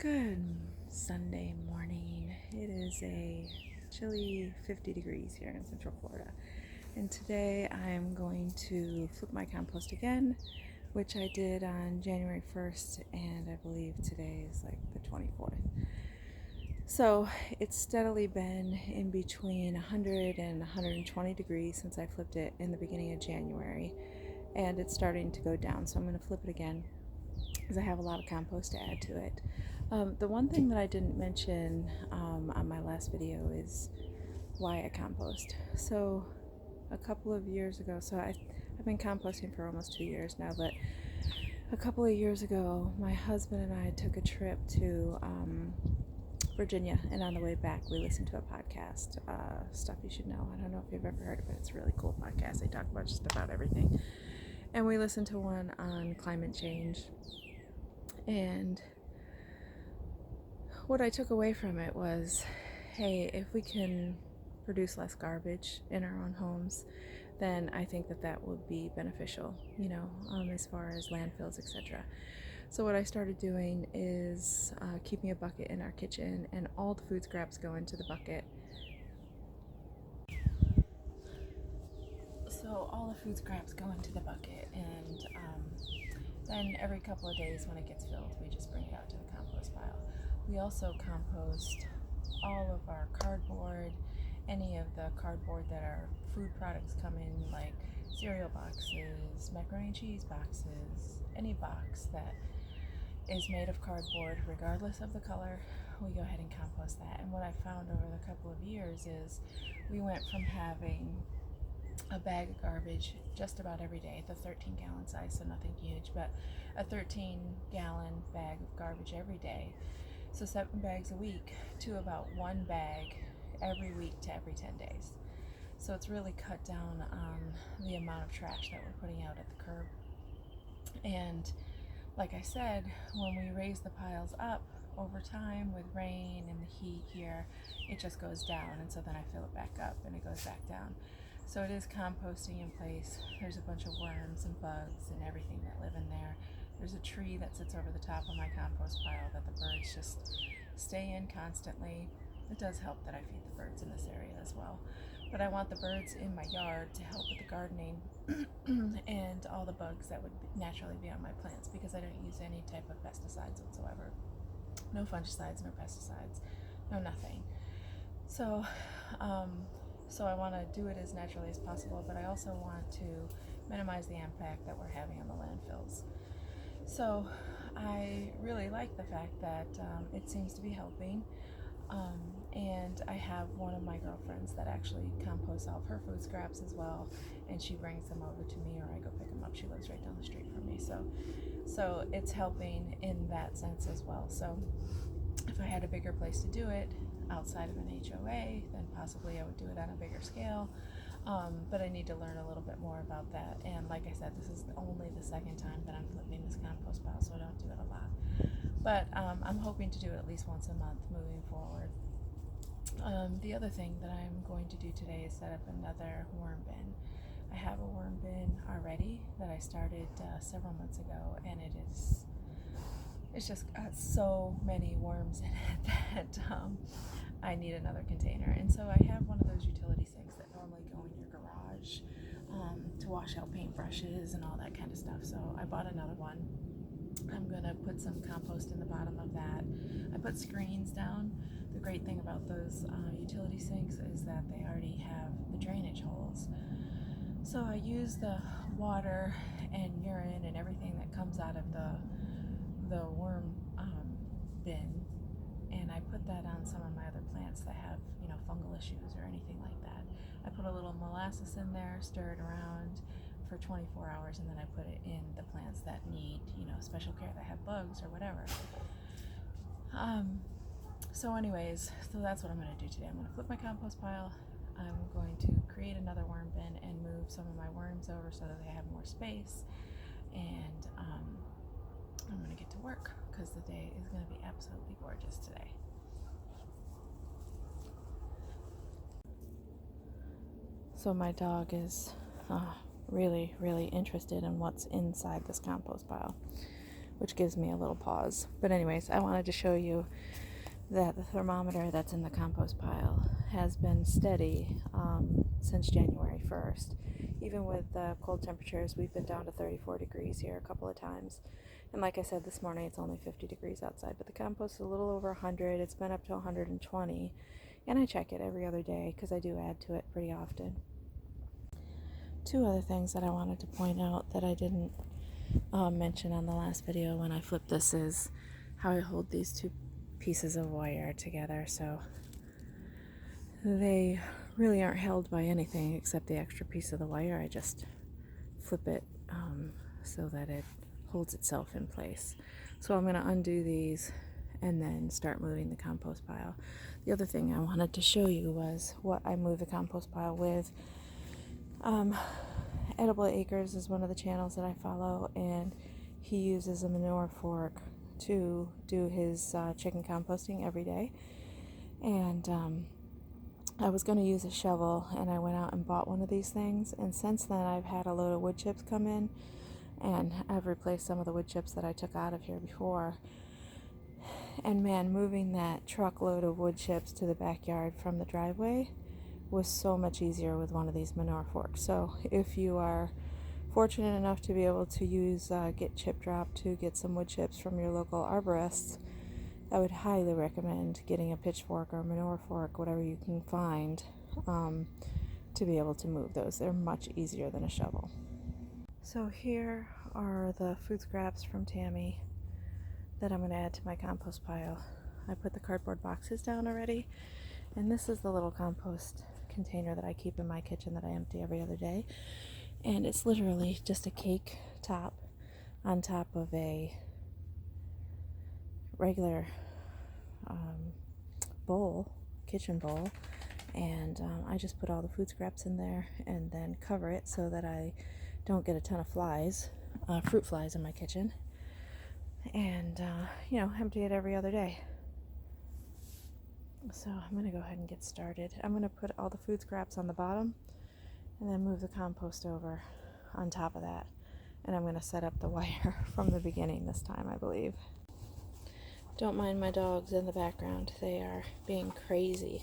Good Sunday morning. It is a chilly 50 degrees here in Central Florida. And today I'm going to flip my compost again, which I did on January 1st, and I believe today is like the 24th. So it's steadily been in between 100 and 120 degrees since I flipped it in the beginning of January, and it's starting to go down. So I'm going to flip it again because I have a lot of compost to add to it. The one thing that I didn't mention on my last video is why I compost. So a couple of years ago, I've been composting for almost 2 years now, but a couple of years ago, my husband and I took a trip to Virginia, and on the way back, we listened to a podcast, Stuff You Should Know. I don't know if you've ever heard of it. It's a really cool podcast. They talk about just about everything. And we listened to one on climate change. And what I took away from it was, hey, if we can produce less garbage in our own homes, then I think that would be beneficial, as far as landfills, etc. So what I started doing is keeping a bucket in our kitchen, and all the food scraps go into the bucket. So all the food scraps go into the bucket, and then every couple of days when it gets filled, we just bring it out to the compost pile. We also compost all of our cardboard, any of the cardboard that our food products come in, like cereal boxes, macaroni and cheese boxes, any box that is made of cardboard, regardless of the color, we go ahead and compost that. And what I found over the couple of years is we went from having a bag of garbage just about every day, the 13-gallon size, so nothing huge, but a 13-gallon bag of garbage every day, so 7 bags a week, to about 1 bag every week to every 10 days. So it's really cut down on the amount of trash that we're putting out at the curb. And like I said, when we raise the piles up over time with rain and the heat here, it just goes down, and so then I fill it back up and it goes back down. So it is composting in place. There's a bunch of worms and bugs and everything that live in there. There's a tree that sits over the top of my compost pile that the birds just stay in constantly. It does help that I feed the birds in this area as well. But I want the birds in my yard to help with the gardening and all the bugs that would naturally be on my plants, because I don't use any type of pesticides whatsoever. No fungicides, no pesticides, no nothing. So I want to do it as naturally as possible, but I also want to minimize the impact that we're having on the landfills. So I really like the fact that it seems to be helping. And I have one of my girlfriends that actually composts all of her food scraps as well, and she brings them over to me, or I go pick them up. She lives right down the street from me, so it's helping in that sense as well. So if I had a bigger place to do it outside of an HOA, then possibly I would do it on a bigger scale. But I need to learn a little bit more about that. And like I said, this is only the second time that I'm flipping this compost pile, so I don't do it a lot. But I'm hoping to do it at least once a month moving forward. The other thing that I'm going to do today is set up another worm bin. I have a worm bin already that I started several months ago, and it's just got so many worms in it that I need another container. And so I have one of those utility sinks that normally go in your garage to wash out paintbrushes and all that kind of stuff. So I bought another one. I'm going to put some compost in the bottom of that. I put screens down. The great thing about those utility sinks is that they already have the drainage holes. So I use the water and urine and everything that comes out of the worm bin, and I put that on some of my other plants that have, fungal issues or anything like that. I put a little molasses in there, stir it around for 24 hours, and then I put it in the plants that need, special care, that have bugs or whatever. So that's what I'm going to do today. I'm going to flip my compost pile. I'm going to create another worm bin and move some of my worms over so that they have more space. And I'm going to get to work because the day is going to be absolutely gorgeous today. So my dog is really, really interested in what's inside this compost pile. which gives me a little pause. But anyways, I wanted to show you that the thermometer that's in the compost pile has been steady since January 1st. Even with the cold temperatures, we've been down to 34 degrees here a couple of times. And like I said this morning, it's only 50 degrees outside, but the compost is a little over 100. It's been up to 120, and I check it every other day because I do add to it pretty often. Two other things that I wanted to point out that I didn't mention on the last video when I flipped this is how I hold these two pieces of wire together, so they really aren't held by anything except the extra piece of the wire. I just flip it so that it holds itself in place. So I'm going to undo these and then start moving the compost pile. The other thing I wanted to show you was what I move the compost pile with. Edible Acres is one of the channels that I follow, and he uses a manure fork to do his chicken composting every day. And I was going to use a shovel, and I went out and bought one of these things, and since then I've had a load of wood chips come in, and I've replaced some of the wood chips that I took out of here before. And man, moving that truckload of wood chips to the backyard from the driveway was so much easier with one of these manure forks. So if you are fortunate enough to be able to use Get Chip Drop to get some wood chips from your local arborists, I would highly recommend getting a pitchfork or a manure fork, whatever you can find, to be able to move those. They're much easier than a shovel. So here are the food scraps from Tammy that I'm going to add to my compost pile. I put the cardboard boxes down already, and this is the little compost container that I keep in my kitchen that I empty every other day. And it's literally just a cake top on top of a regular bowl, kitchen bowl, and I just put all the food scraps in there and then cover it so that I don't get a ton of flies, fruit flies in my kitchen, and empty it every other day. So I'm going to go ahead and get started. I'm going to put all the food scraps on the bottom and then move the compost over on top of that. And I'm going to set up the wire from the beginning this time, I believe. Don't mind my dogs in the background. They are being crazy.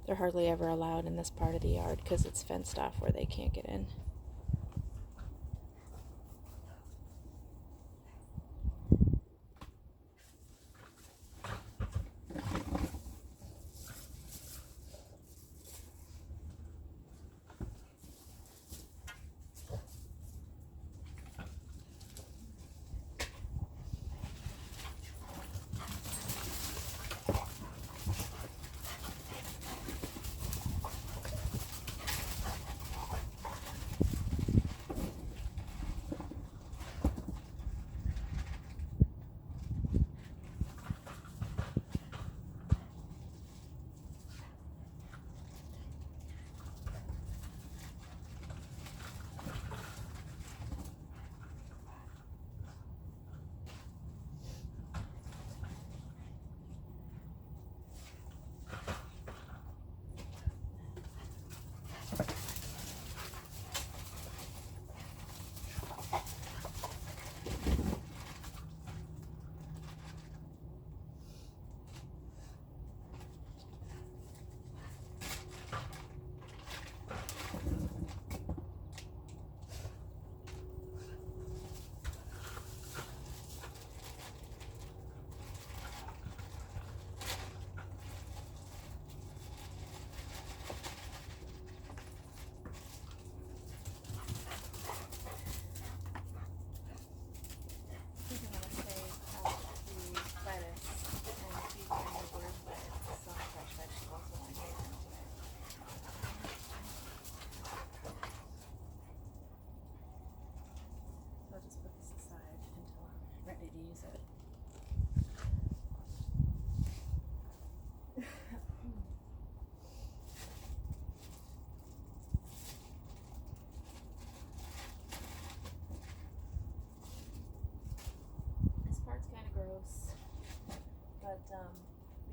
They're hardly ever allowed in this part of the yard because it's fenced off where they can't get in.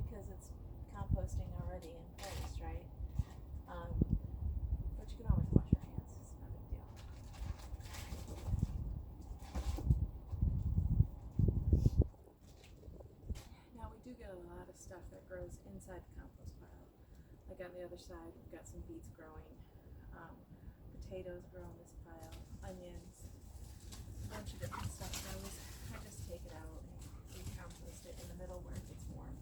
Because it's composting already in place, right? But you can always wash your hands, it's no big deal. do get a lot of stuff that grows inside the compost pile. Like on the other side, we've got some beets growing, potatoes grow in this pile, onions, a bunch of different stuff grows. I just take it out and compost it in the middle where it gets warm.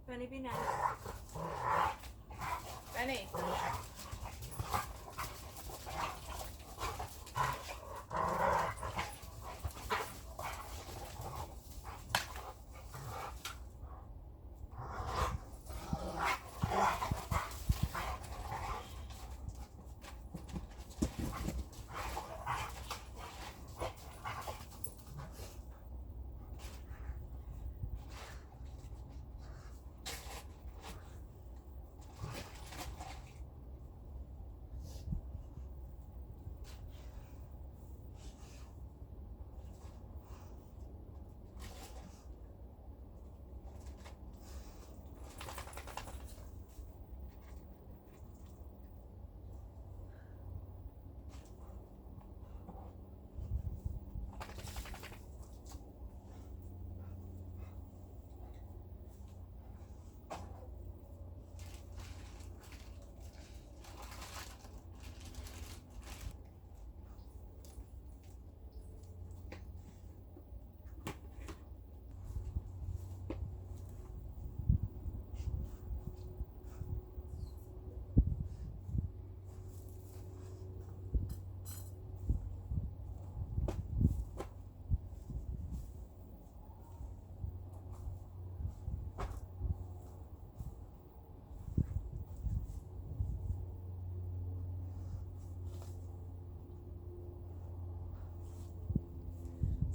Benny, be nice. Benny.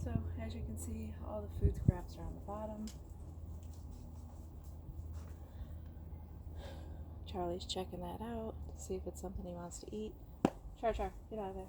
So, as you can see, all the food scraps are on the bottom. Charlie's checking that out to see if it's something he wants to eat. Char, get out of there.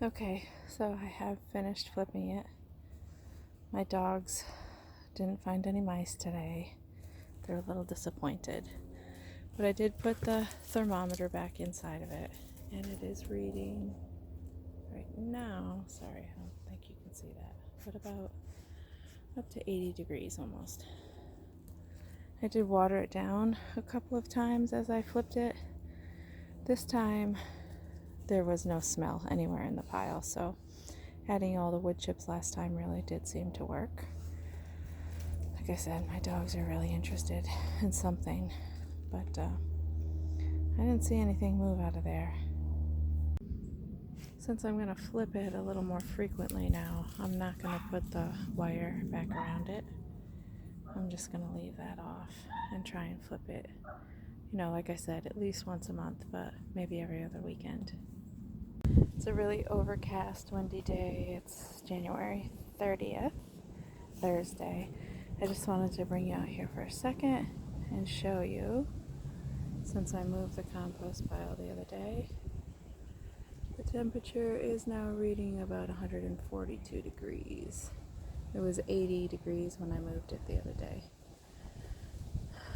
Okay, so I have finished flipping it. My dogs didn't find any mice today. They're a little disappointed. But I did put the thermometer back inside of it, and it is reading right now. Sorry, I don't think you can see that, but about up to 80 degrees almost. I did water it down a couple of times as I flipped it. This time there was no smell anywhere in the pile, so adding all the wood chips last time really did seem to work. Like I said, my dogs are really interested in something, but I didn't see anything move out of there. Since I'm going to flip it a little more frequently now, I'm not going to put the wire back around it. I'm just going to leave that off and try and flip it, like I said, at least once a month, but maybe every other weekend. It's a really overcast, windy day. It's January 30th, Thursday, I just wanted to bring you out here for a second and show you, since I moved the compost pile the other day, the temperature is now reading about 142 degrees. It was 80 degrees when I moved it the other day.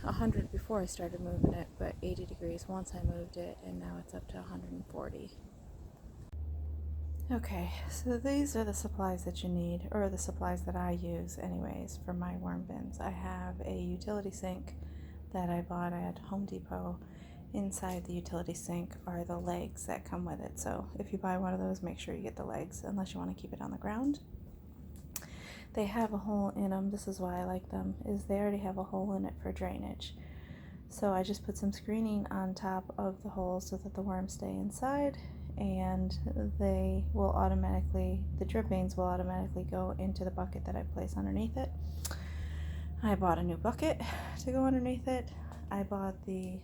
100 before I started moving it, but 80 degrees once I moved it, and now it's up to 140. Okay, so these are the supplies that you need, or the supplies that I use anyways for my worm bins. I have a utility sink that I bought at Home Depot. Inside the utility sink are the legs that come with it, so if you buy one of those, make sure you get the legs, unless you want to keep it on the ground. They have a hole in them. This is why I like them, is they already have a hole in it for drainage. So I just put some screening on top of the hole so that the worms stay inside, and they will automatically, the drippings will automatically go into the bucket that I place underneath it. I bought a new bucket to go underneath it. I bought the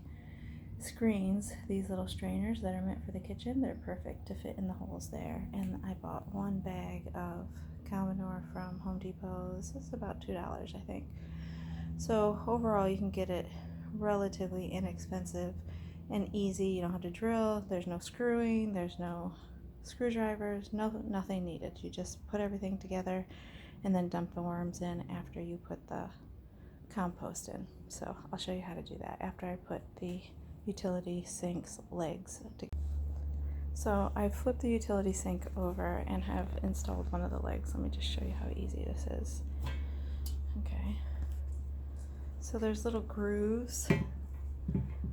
screens, these little strainers that are meant for the kitchen. They're perfect to fit in the holes there. And I bought one bag of cow manure from Home Depot. This is about $2, I think. So overall you can get it relatively inexpensive and easy. You don't have to drill, there's no screwing, there's no screwdrivers, nothing needed. You just put everything together and then dump the worms in after you put the compost in. So I'll show you how to do that after I put the utility sink's legs together. So I flipped the utility sink over and have installed one of the legs. Let me just show you how easy this is. Okay, so there's little grooves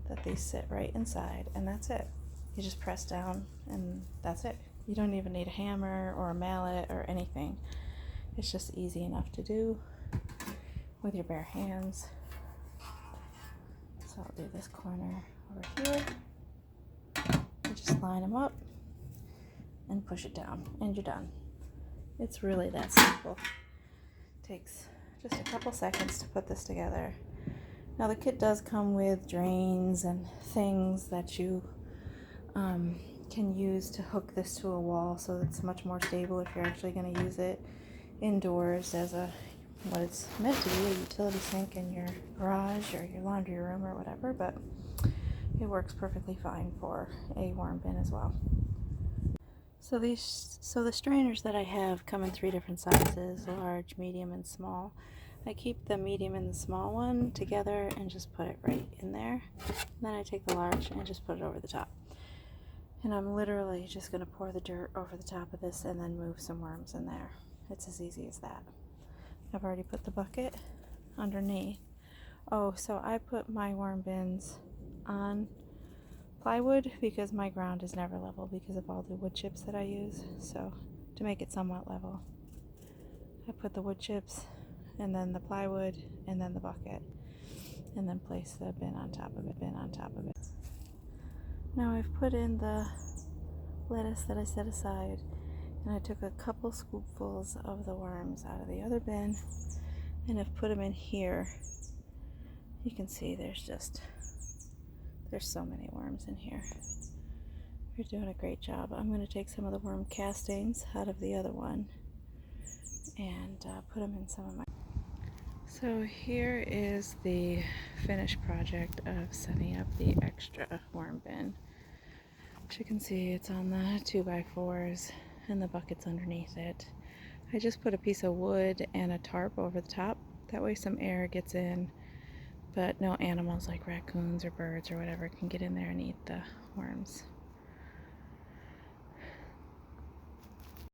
that they sit right inside, and that's it. You just press down and that's it. You don't even need a hammer or a mallet or anything. It's just easy enough to do with your bare hands. So I'll do this corner over here. You just line them up and push it down and you're done. It's really that simple. It takes just a couple seconds to put this together. Now the kit does come with drains and things that you can use to hook this to a wall, so it's much more stable if you're actually going to use it indoors as what it's meant to be, a utility sink in your garage or your laundry room or whatever, but it works perfectly fine for a worm bin as well. So the strainers that I have come in 3 different sizes: large, medium, and small. I keep the medium and the small one together and just put it right in there. Then I take the large and just put it over the top. And I'm literally just going to pour the dirt over the top of this and then move some worms in there. It's as easy as that. I've already put the bucket underneath. Oh, so I put my worm bins on plywood because my ground is never level because of all the wood chips that I use. So to make it somewhat level, I put the wood chips and then the plywood and then the bucket, and then place the bin on top of it. Now I've put in the lettuce that I set aside, and I took a couple scoopfuls of the worms out of the other bin and I've put them in here. You can see there's so many worms in here. You're doing a great job. I'm going to take some of the worm castings out of the other one and put them in some of my... So here is the finished project of setting up the extra worm bin. As you can see, it's on the 2x4s and the bucket's underneath it. I just put a piece of wood and a tarp over the top. That way some air gets in, but no animals like raccoons or birds or whatever can get in there and eat the worms.